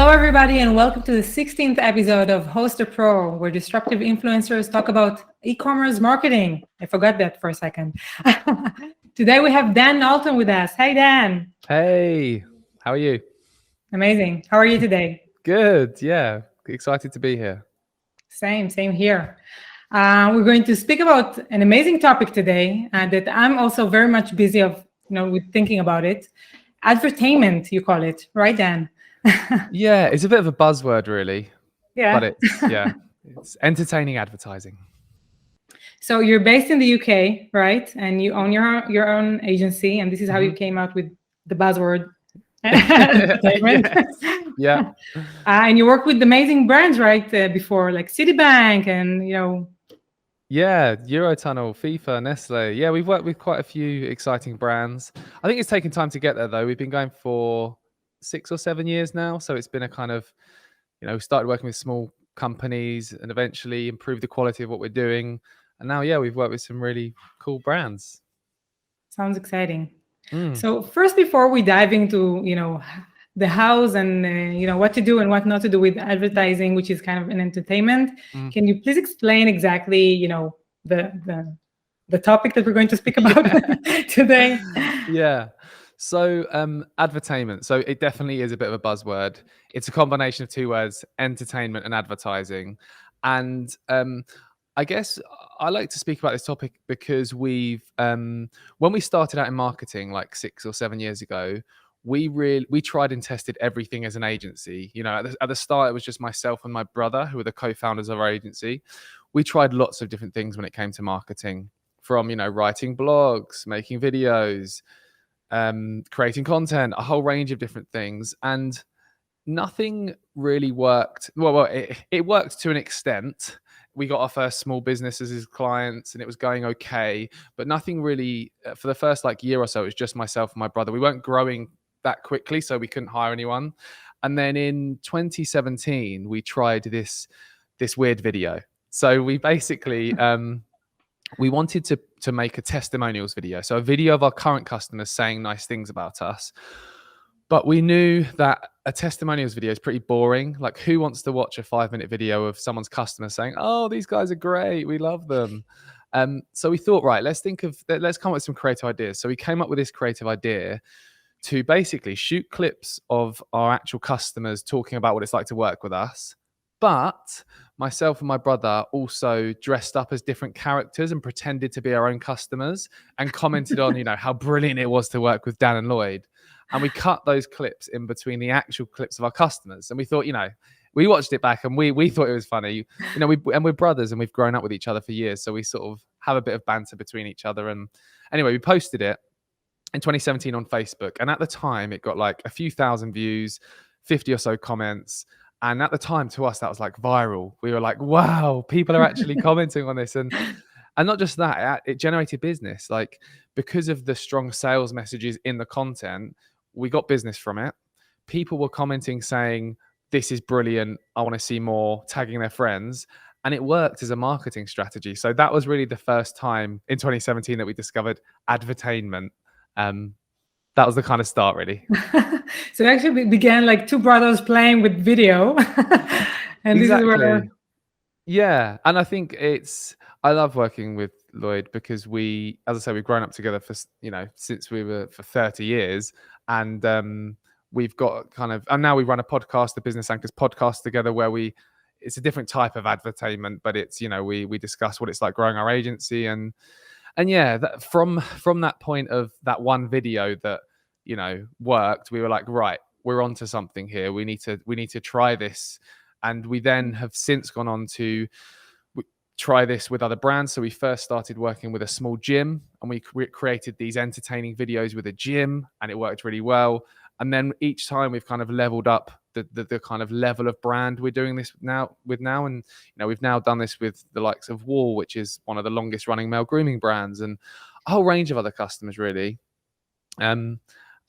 Hello, everybody, and welcome to the 16th episode of Host a Pro, where disruptive influencers talk about e-commerce marketing. I forgot that for a second. Today, we have Dan Knowlton with us. Hey, Dan. Hey, how are you? Amazing. How are you today? Good, yeah. Excited to be here. Same here. We're going to speak about an amazing topic today that I'm also very much busy with thinking about it. Advertainment, you call it, right, Dan? Yeah, it's a bit of a buzzword, really. Yeah. But it's entertaining advertising. So you're based in the UK, right? And you own your own agency, and this is how you came out with the buzzword entertainment. Yeah. And you work with amazing brands, right? Before, like Citibank, and Yeah, Eurotunnel, FIFA, Nestle. Yeah, we've worked with quite a few exciting brands. I think it's taken time to get there, though. We've been going for 6 or 7 years now, so it's been a kind of, we started working with small companies and eventually improved the quality of what we're doing. And now, yeah, we've worked with some really cool brands. Sounds exciting. So first, before we dive into, the hows and, what to do and what not to do with advertising, which is kind of an entertainment, can you please explain exactly, the topic that we're going to speak about today? Yeah. So advertainment. So it definitely is a bit of a buzzword. It's a combination of two words, entertainment and advertising. And I guess I like to speak about this topic because we've when we started out in marketing like 6 or 7 years ago, we tried and tested everything as an agency. At the start, it was just myself and my brother who were the co-founders of our agency. We tried lots of different things when it came to marketing, from writing blogs, making videos, creating content, a whole range of different things, and nothing really worked. Well, it worked to an extent. We got our first small businesses as clients and it was going okay, but nothing really for the first year or so. It was just myself and my brother. We weren't growing that quickly, so we couldn't hire anyone. And then in 2017 we tried this weird video. So we basically we wanted to make a testimonials video, so a video of our current customers saying nice things about us. But we knew that a testimonials video is pretty boring. Like, who wants to watch a 5-minute video of someone's customer saying, "Oh, these guys are great, we love them"? So we thought, right, let's come up with some creative ideas. So we came up with this creative idea to basically shoot clips of our actual customers talking about what it's like to work with us. But myself and my brother also dressed up as different characters and pretended to be our own customers and commented on, how brilliant it was to work with Dan and Lloyd. And we cut those clips in between the actual clips of our customers. And we thought, we watched it back and we thought it was funny. We're brothers and we've grown up with each other for years. So we sort of have a bit of banter between each other. And anyway, we posted it in 2017 on Facebook. And at the time, it got like a few thousand views, 50 or so comments. And at the time, to us, that was like viral. We were like, wow, people are actually commenting on this. And not just that, it generated business. Like, because of the strong sales messages in the content, we got business from it. People were commenting saying, "This is brilliant, I want to see more," tagging their friends. And it worked as a marketing strategy. So that was really the first time in 2017 that we discovered advertainment. That was the kind of start, really. So it actually began like two brothers playing with video. And exactly. This is where... Yeah. And I think I love working with Lloyd because as I say, we've grown up together for, since we were for 30 years. And we've got and now we run a podcast, the Business Anchors podcast together, where it's a different type of advertainment, but it's, we discuss what it's like growing our agency. And yeah, from that point of that one video that, worked, we were like, right, we're onto something here. We need to try this. And we then have since gone on to try this with other brands. So we first started working with a small gym and we created these entertaining videos with a gym, and it worked really well. And then each time we've kind of leveled up the kind of level of brand we're doing this now. And we've now done this with the likes of Wall, which is one of the longest running male grooming brands, and a whole range of other customers, really.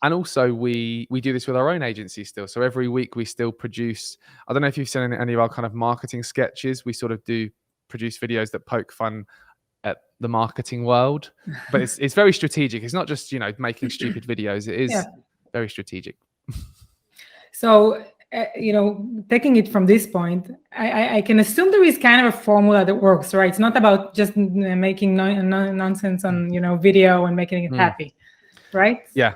And also we do this with our own agency still. So every week we still produce, I don't know if you've seen any of our kind of marketing sketches. We sort of do produce videos that poke fun at the marketing world, but it's very strategic. It's not just, making stupid videos. It is very strategic. So taking it from this point, I can assume there is kind of a formula that works, right? It's not about just making nonsense on video and making it happy, right? Yeah.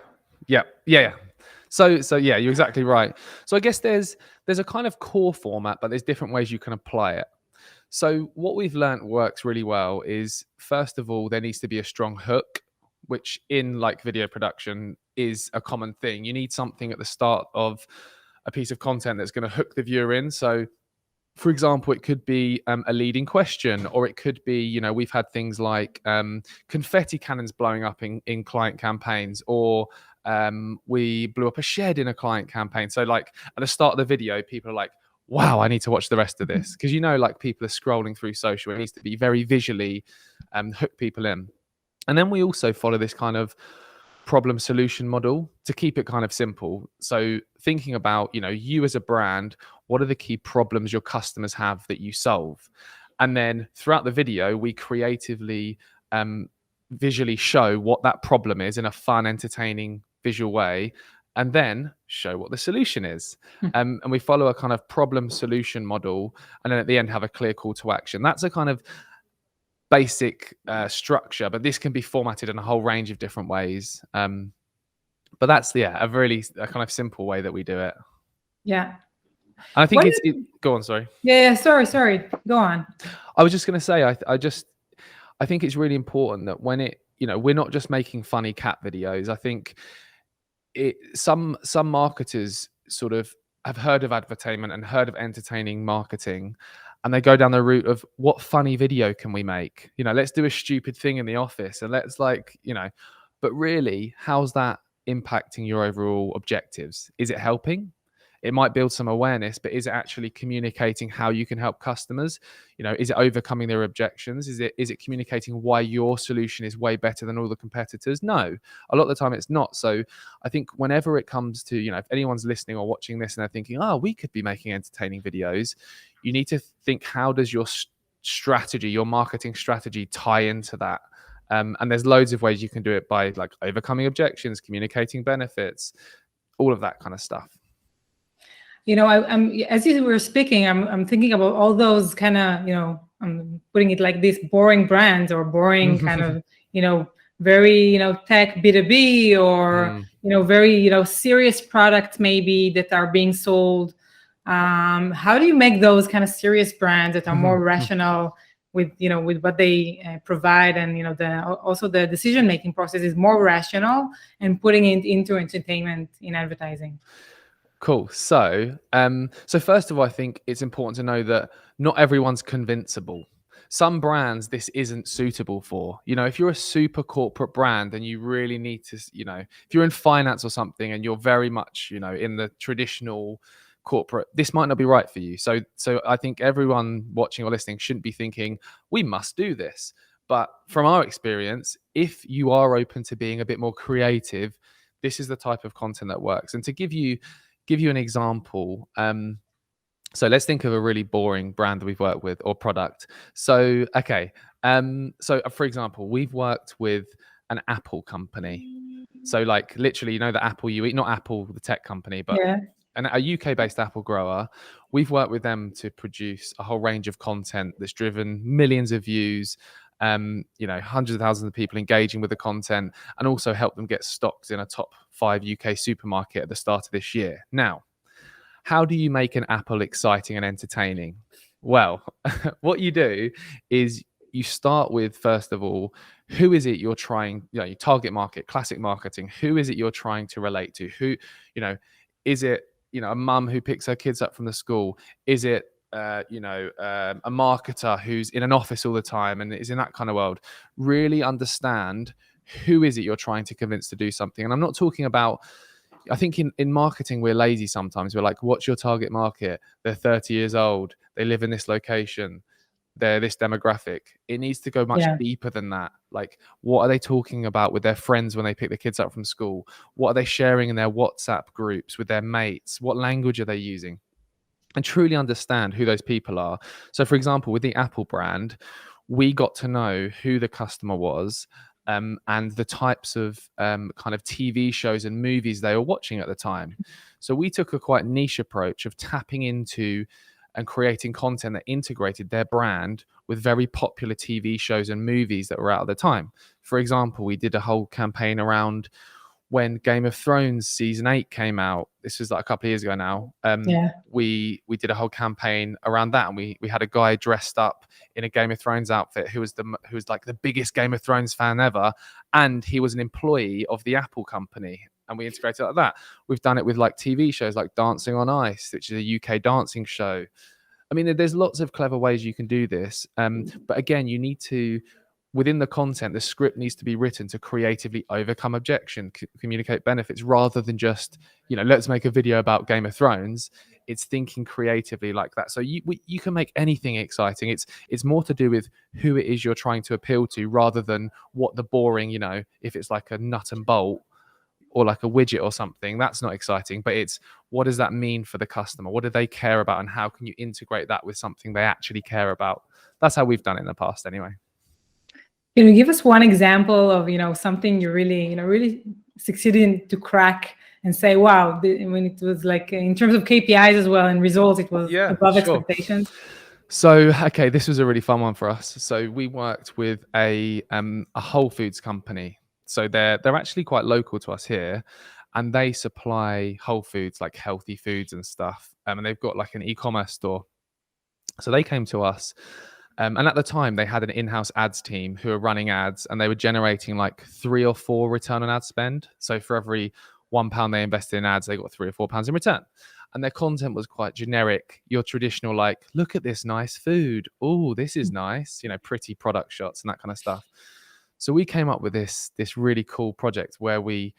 So yeah, you're exactly right. So I guess there's a kind of core format, but there's different ways you can apply it. So what we've learned works really well is, first of all, there needs to be a strong hook, which in like video production is a common thing. You need something at the start of a piece of content that's going to hook the viewer in. So for example, it could be a leading question, or it could be, we've had things like confetti cannons blowing up in client campaigns, or we blew up a shed in a client campaign. So like at the start of the video, people are like, wow, I need to watch the rest of this. Because like people are scrolling through social. It needs to be very visually hook people in. And then we also follow this kind of problem solution model to keep it kind of simple. So thinking about, you as a brand, what are the key problems your customers have that you solve? And then throughout the video, we creatively visually show what that problem is in a fun, entertaining visual way, and then show what the solution is. And we follow a kind of problem solution model, and then at the end have a clear call to action. That's a kind of basic structure, but this can be formatted in a whole range of different ways. But that's a kind of simple way that we do it. Yeah. And I think go on, sorry. Yeah, sorry. Go on. I was just going to say, I think it's really important that when we're not just making funny cat videos. I think some marketers sort of have heard of Advertainment and heard of entertaining marketing, and they go down the route of what funny video can we make? Let's do a stupid thing in the office, and let's but really, how's that impacting your overall objectives? Is it helping? It might build some awareness, but is it actually communicating how you can help customers? Is it overcoming their objections? Is it communicating why your solution is way better than all the competitors? No, a lot of the time it's not. So I think whenever it comes to, if anyone's listening or watching this and they're thinking, oh, we could be making entertaining videos, you need to think, how does your strategy, your marketing strategy tie into that? And there's loads of ways you can do it, by like overcoming objections, communicating benefits, all of that kind of stuff. I'm as you were speaking, I'm thinking about all those kind of, I'm putting it like this, boring brands or boring kind of, very, tech B2B, or, very, serious products maybe that are being sold. How do you make those kind of serious brands that are more rational with, with what they provide, and, also the decision-making process is more rational, and putting it into entertainment in advertising? Cool. So first of all, I think it's important to know that not everyone's convincible. Some brands this isn't suitable for. If you're a super corporate brand and you really need to, if you're in finance or something and you're very much, in the traditional corporate, this might not be right for you. So I think everyone watching or listening shouldn't be thinking, we must do this. But from our experience, if you are open to being a bit more creative, this is the type of content that works. And to give you an example, so let's think of a really boring brand that we've worked with, or product. So for example, we've worked with an Apple company. So like literally, the Apple you eat, not Apple the tech company, but a UK based Apple grower. We've worked with them to produce a whole range of content that's driven millions of views, hundreds of thousands of people engaging with the content, and also help them get stocked in a top 5 UK supermarket at the start of this year. Now, how do you make an Apple exciting and entertaining? Well, what you do is you start with, first of all, who is it you're trying, your target market, classic marketing. Who is it you're trying to relate to? Who, is it, a mum who picks her kids up from the school? Is it a marketer who's in an office all the time and is in that kind of world? Really understand who is it you're trying to convince to do something. And I'm not talking about, I think in marketing, we're lazy sometimes. We're like, what's your target market? They're 30 years old. They live in this location. They're this demographic. It needs to go much deeper than that. Like, what are they talking about with their friends when they pick the kids up from school? What are they sharing in their WhatsApp groups with their mates? What language are they using? And truly understand who those people are. So for example, with the Apple brand, we got to know who the customer was, and the types of kind of TV shows and movies they were watching at the time. So we took a quite niche approach of tapping into and creating content that integrated their brand with very popular TV shows and movies that were out at the time. For example, we did a whole campaign around when Game of Thrones season 8 came out. This was like a couple of years ago now. We did a whole campaign around that, and we had a guy dressed up in a Game of Thrones outfit who was like the biggest Game of Thrones fan ever, and he was an employee of the Apple company, and we integrated like that. We've done it with like TV shows like Dancing on Ice, which is a UK dancing show. I mean, there's lots of clever ways you can do this, but again, you need to, within the content, the script needs to be written to creatively overcome objection, communicate benefits, rather than just, let's make a video about Game of Thrones. It's thinking creatively like that. So you can make anything exciting. It's more to do with who it is you're trying to appeal to, rather than what the boring, if it's like a nut and bolt or like a widget or something, that's not exciting. But it's, what does that mean for the customer? What do they care about? And how can you integrate that with something they actually care about? That's how we've done it in the past anyway. Can you give us one example of, something you really, really succeeded to crack and say, wow, when it was like in terms of KPIs as well and results, it was above expectations? So, okay, this was a really fun one for us. So we worked with a Whole Foods company. So they're actually quite local to us here, and they supply Whole Foods, like healthy foods and stuff. And they've got like an e-commerce store. So they came to us. And at the time, they had an in-house ads team who were running ads, and they were generating like 3 or 4 return on ad spend. So for every £1 they invested in ads, they got £3 or £4 in return. And their content was quite generic, your traditional, like, look at this nice food. Oh, this is nice, pretty product shots and that kind of stuff. So we came up with this really cool project where we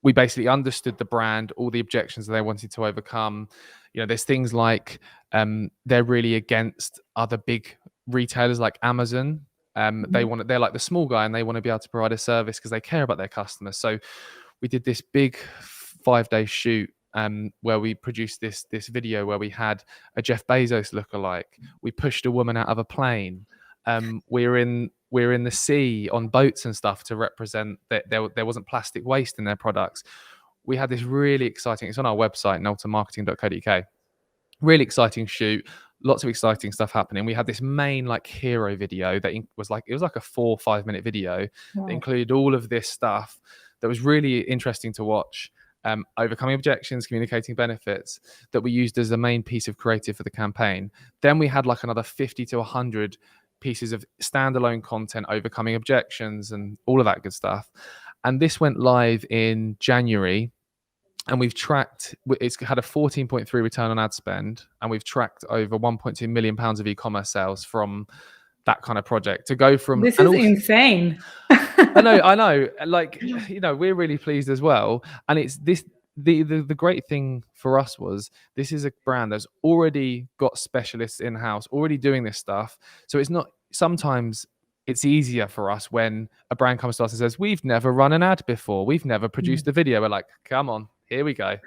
basically understood the brand, all the objections that they wanted to overcome. There's things like they're really against other big retailers like Amazon. They're like the small guy, and they want to be able to provide a service because they care about their customers. So we did this big 5-day shoot where we produced this video where we had a Jeff Bezos lookalike. We pushed a woman out of a plane. We're in the sea on boats and stuff to represent that there wasn't plastic waste in their products. We had this really exciting, it's on our website, knowltonmarketing.co.uk. Really exciting shoot, lots of exciting stuff happening. We had this main like hero video that was like a 4 or 5 minute video that included all of this stuff that was really interesting to watch. Overcoming objections, communicating benefits, that we used as the main piece of creative for the campaign. Then we had like another 50 to 100 pieces of standalone content, overcoming objections and all of that good stuff. And this went live in January, and we've tracked, it's had a 14.3 return on ad spend, and we've tracked over £1.2 million of e-commerce sales from that kind of project. To go from this is insane. I know. Like, we're really pleased as well. And it's this, the great thing for us was, this is a brand that's already got specialists in-house, already doing this stuff. So it's not, sometimes it's easier for us when a brand comes to us and says, we've never run an ad before, we've never produced a video. We're like, come on, here we go.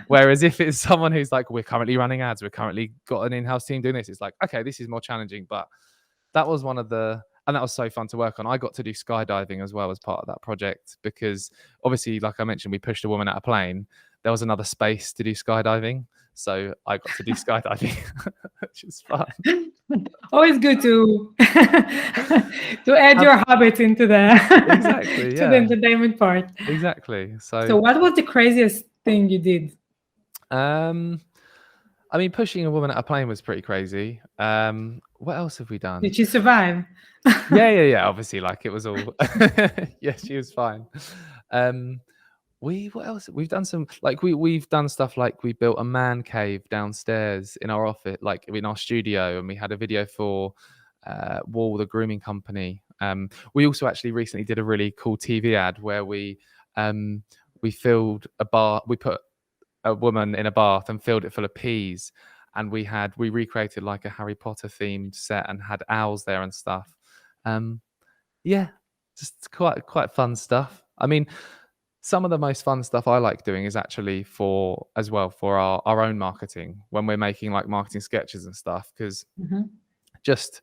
Whereas if it's someone who's like, we're currently running ads, we're currently got an in-house team doing this, it's like, okay, this is more challenging. But that was and that was so fun to work on. I got to do skydiving as well as part of that project, because obviously, like I mentioned, we pushed a woman out of a plane. There was another space to do skydiving, so I got to do skydiving, which is fun. Always good to add your habits into the exactly, to the entertainment part. Exactly. So what was the craziest thing you did? I mean, pushing a woman out of a plane was pretty crazy. What else have we done? Did she survive? Yeah. Obviously, like, it was all. Yeah, she was fine. What else? We've done some, like, we've done stuff like we built a man cave downstairs in our office, like in our studio, and we had a video for Wall, the grooming company. We also actually recently did a really cool TV ad where we filled a bar. We put a woman in a bath and filled it full of peas, and we recreated like a Harry Potter themed set and had owls there and stuff. Just quite fun stuff. I mean, some of the most fun stuff I like doing is actually for our own marketing, when we're making like marketing sketches and stuff, because just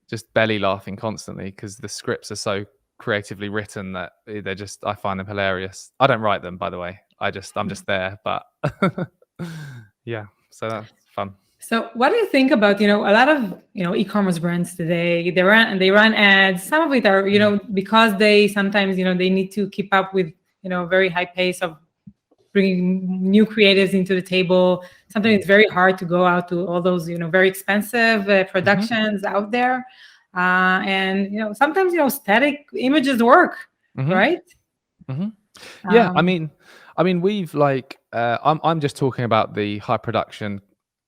just belly laughing constantly because the scripts are so creatively written that they're just, I find them hilarious. I don't write them, by the way. I'm just there, but yeah, so that's fun. So what do you think about, a lot of, e-commerce brands today, they run ads. Some of it are, because they sometimes, they need to keep up with, very high pace of bringing new creatives into the table. Sometimes it's very hard to go out to all those, very expensive productions out there. And, sometimes, static images work, right? Yeah, I mean, we've like, I'm just talking about the high production,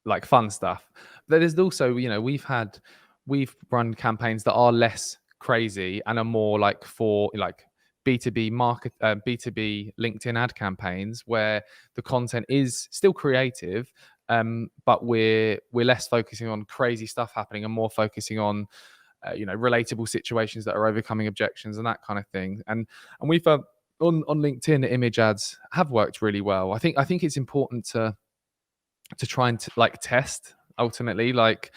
like fun stuff. But there's also, we've run campaigns that are less crazy and are more like for like B2B market, B2B LinkedIn ad campaigns where the content is still creative, but we're less focusing on crazy stuff happening and more focusing on relatable situations that are overcoming objections and that kind of thing. And we've on LinkedIn, image ads have worked really well. I think it's important to try and like test ultimately. Like,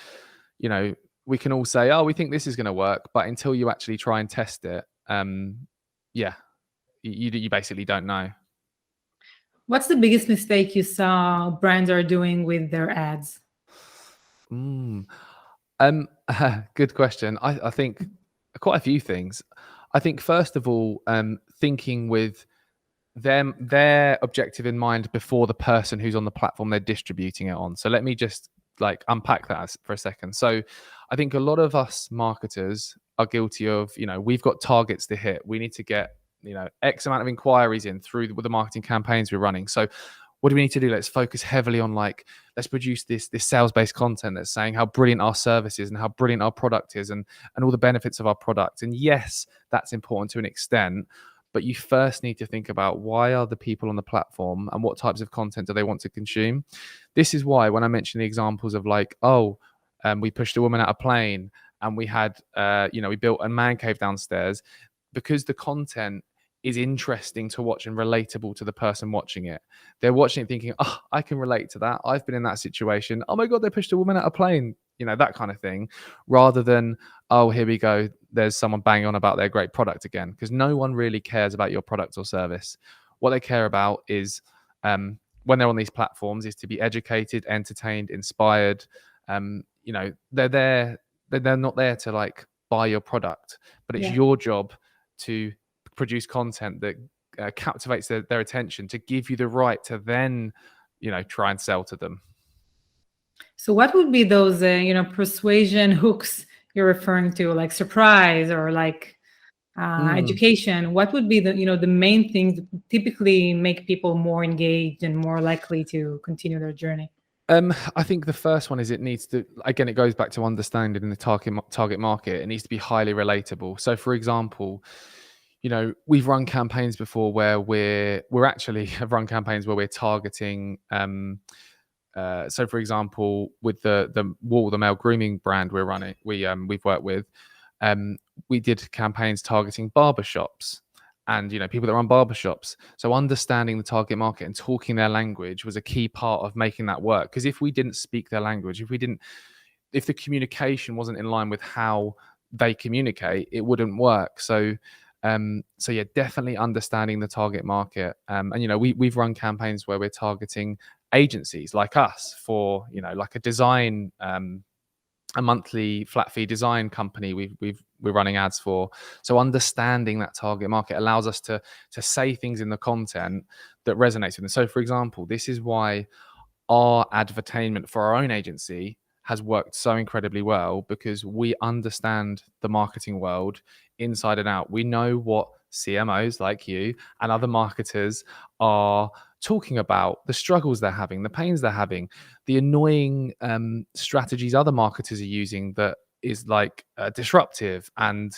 we can all say, oh, we think this is going to work, but until you actually try and test it, yeah, you basically don't know. What's the biggest mistake you saw brands are doing with their ads? Good question. I think quite a few things. I think first of all, thinking with their objective in mind before the person who's on the platform they're distributing it on. So let me just like unpack that for a second. So I think a lot of us marketers are guilty of, we've got targets to hit. We need to get, X amount of inquiries in through the marketing campaigns we're running. So what do we need to do? Let's focus heavily on let's produce this sales-based content that's saying how brilliant our service is and how brilliant our product is and all the benefits of our product. And yes, that's important to an extent, but you first need to think about why are the people on the platform and what types of content do they want to consume. This is why when I mentioned the examples of we pushed a woman out of a plane and we had, we built a man cave downstairs, because the content is interesting to watch and relatable to the person watching it. They're watching it thinking, oh, I can relate to that. I've been in that situation. Oh my God, they pushed a woman out of a plane, that kind of thing, rather than, oh, here we go, there's someone banging on about their great product again, because no one really cares about your product or service. What they care about is, when they're on these platforms, is to be educated, entertained, inspired. They're not there to like buy your product, but it's your job to produce content that captivates their attention, to give you the right to then try and sell to them. So what would be those persuasion hooks you're referring to, like surprise or like education? What would be the main things that typically make people more engaged and more likely to continue their journey? I think the first one is it needs to, again, it goes back to understanding the target market. It needs to be highly relatable. So for example, we've run campaigns before where we're actually have run campaigns where we're targeting. So for example, with the male grooming brand we're running, we've worked with, we did campaigns targeting barbershops and people that run barbershops. So understanding the target market and talking their language was a key part of making that work. Because if we didn't speak their language, if the communication wasn't in line with how they communicate, it wouldn't work. So yeah, definitely understanding the target market. And we've run campaigns where we're targeting agencies like us for like a design, a monthly flat fee design company we're running ads for. So understanding that target market allows us to say things in the content that resonates with them. So for example, this is why our Advertainment for our own agency has worked so incredibly well, because we understand the marketing world inside and out. We know what CMOs like you and other marketers are talking about, the struggles they're having, the pains they're having, the annoying strategies other marketers are using that is like disruptive, and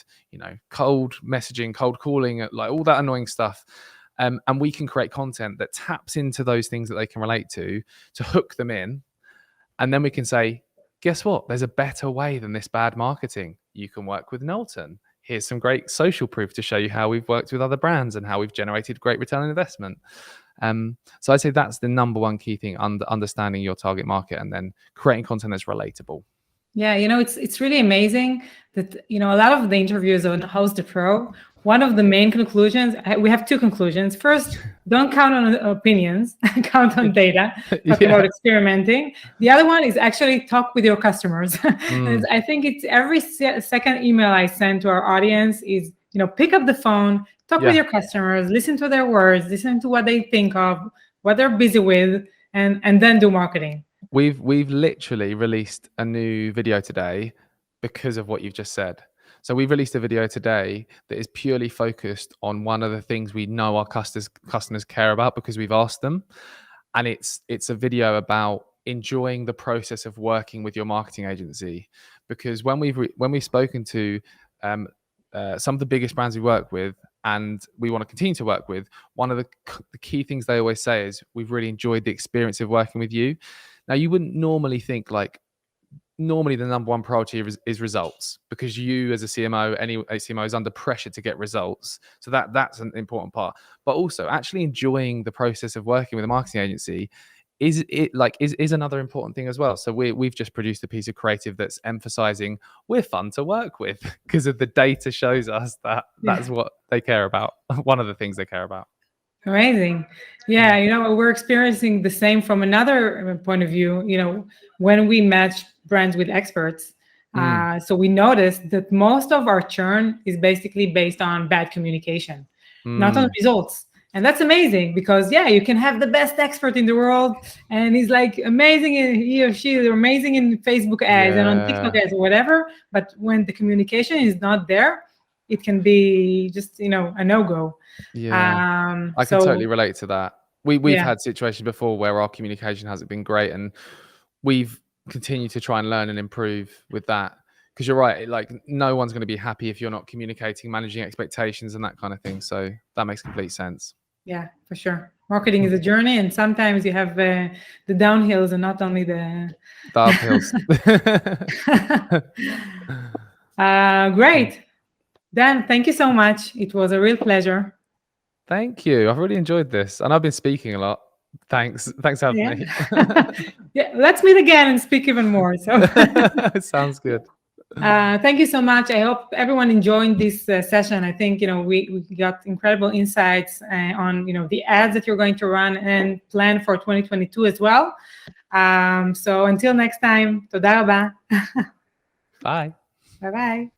cold messaging, cold calling, like all that annoying stuff. And we can create content that taps into those things that they can relate to hook them in. And then we can say, guess what? There's a better way than this bad marketing. You can work with Knowlton. Here's some great social proof to show you how we've worked with other brands and how we've generated great return on investment. So I'd say that's the number one key thing, understanding your target market and then creating content that's relatable. Yeah, it's really amazing that a lot of the interviews on Host the Pro, one of the main conclusions, we have two conclusions. First, don't count on opinions, count on data, talk about Yeah. experimenting. The other one is actually talk with your customers. Mm. I think it's every second email I send to our audience is, pick up the phone, talk with Yeah. your customers, listen to their words, listen to what they think of, what they're busy with, and then do marketing. We've literally released a new video today because of what you've just said. So we've released a video today that is purely focused on one of the things we know our customers care about because we've asked them, and it's a video about enjoying the process of working with your marketing agency. Because when we've spoken to um, some of the biggest brands we work with and we want to continue to work with, one of the key things they always say is we've really enjoyed the experience of working with you. Now, you wouldn't normally think normally the number one priority is results, because you as a CMO, any CMO is under pressure to get results. So that's an important part. But also actually enjoying the process of working with a marketing agency is another important thing as well. So we've just produced a piece of creative that's emphasizing we're fun to work with because of the data shows us that that's what they care about. One of the things they care about. Amazing. Yeah, we're experiencing the same from another point of view, when we match brands with experts. So we noticed that most of our churn is basically based on bad communication, not on results. And that's amazing because, you can have the best expert in the world and he's like amazing, he or she is amazing in Facebook ads and on TikTok ads or whatever. But when the communication is not there, it can be just, a no-go. I can totally relate to that. We've had situations before where our communication hasn't been great, and we've continued to try and learn and improve with that. Because you're right, like no one's going to be happy if you're not communicating, managing expectations, and that kind of thing. So that makes complete sense. Yeah, for sure. Marketing is a journey, and sometimes you have the downhills and not only the uphills. Great. Dan, thank you so much. It was a real pleasure. Thank you. I've really enjoyed this, and I've been speaking a lot. Thanks for having me. Yeah, let's meet again and speak even more. So sounds good. Thank you so much. I hope everyone enjoyed this session. I think we got incredible insights on the ads that you're going to run and plan for 2022 as well. So until next time, toda raba. Bye. Bye bye.